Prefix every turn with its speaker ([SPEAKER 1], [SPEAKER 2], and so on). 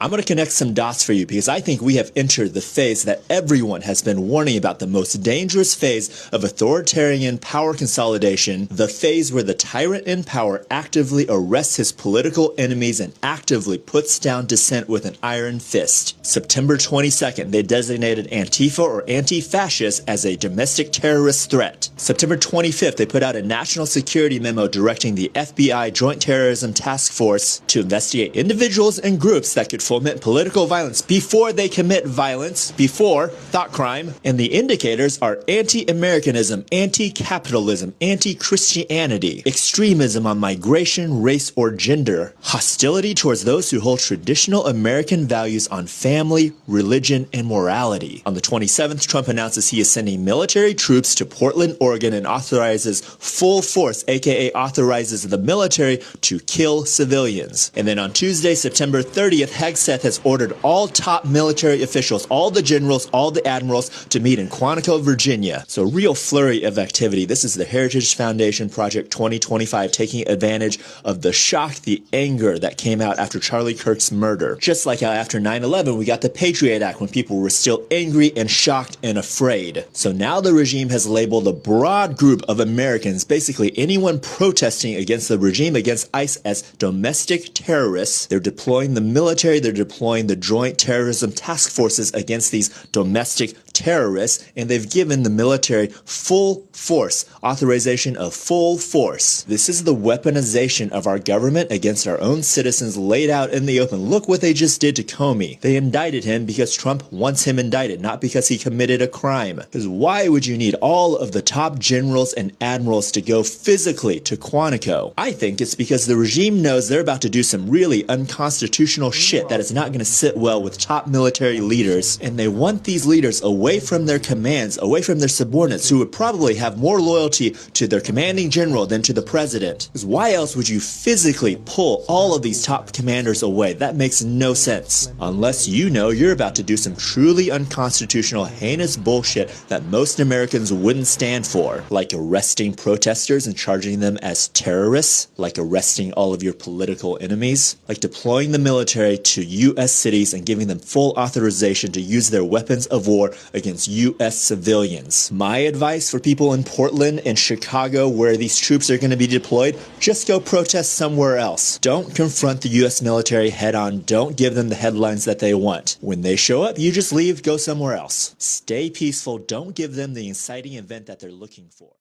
[SPEAKER 1] I'm going to connect some dots for you because I think we have entered the phase that everyone has been warning about, the most dangerous phase of authoritarian power consolidation, the phase where the tyrant in power actively arrests his political enemies and actively puts down dissent with an iron fist. September 22nd, they designated Antifa or anti-fascists as a domestic terrorist threat. September 25th, they put out a national security memo directing the FBI Joint Terrorism Task Force to investigate individuals and groups that could foment political violence before they commit violence, before thought crime. And the indicators are anti-Americanism, anti-capitalism, anti-Christianity, extremism on migration, race, or gender, hostility towards those who hold traditional American values on family, religion, and morality. On the 27th, Trump announces he is sending military troops to Portland, Oregon, and authorizes full force, aka authorizes the military to kill civilians. And then on Tuesday, September 30th, Hegseth has ordered all top military officials, all the generals, all the admirals to meet in Quantico, Virginia. So real flurry of activity. This is the Heritage Foundation Project 2025 taking advantage of the shock, the anger that came out after Charlie Kirk's murder. Just like how after 9/11 we got the Patriot Act when people were still angry and shocked and afraid. So now the regime has labeled a broad group of Americans, basically anyone protesting against the regime, against ICE, as domestic terrorists. They're deploying the military, they're deploying the Joint Terrorism Task Forces against these domestic terrorists, and they've given the military full force, authorization of full force. This is the weaponization of our government against our own citizens laid out in the open. Look what they just did to Comey. They indicted him because Trump wants him indicted, not because he committed a crime. Because why would you need all of the top generals and admirals to go physically to Quantico? I think it's because the regime knows they're about to do some really unconstitutional shit that is not going to sit well with top military leaders, and they want these leaders away from their commands, away from their subordinates, who would probably have more loyalty to their commanding general than to the president. Because why else would you physically pull all of these top commanders away? That makes no sense. Unless you know you're about to do some truly unconstitutional, heinous bullshit that most Americans wouldn't stand for, like arresting protesters and charging them as terrorists, like arresting all of your political enemies, like deploying the military to U.S. cities and giving them full authorization to use their weapons of war against U.S. civilians. My advice for people in Portland and Chicago where these troops are going to be deployed, just go protest somewhere else. Don't confront the U.S. military head on. Don't give them the headlines that they want. When they show up, you just leave, go somewhere else. Stay peaceful. Don't give them the inciting event that they're looking for.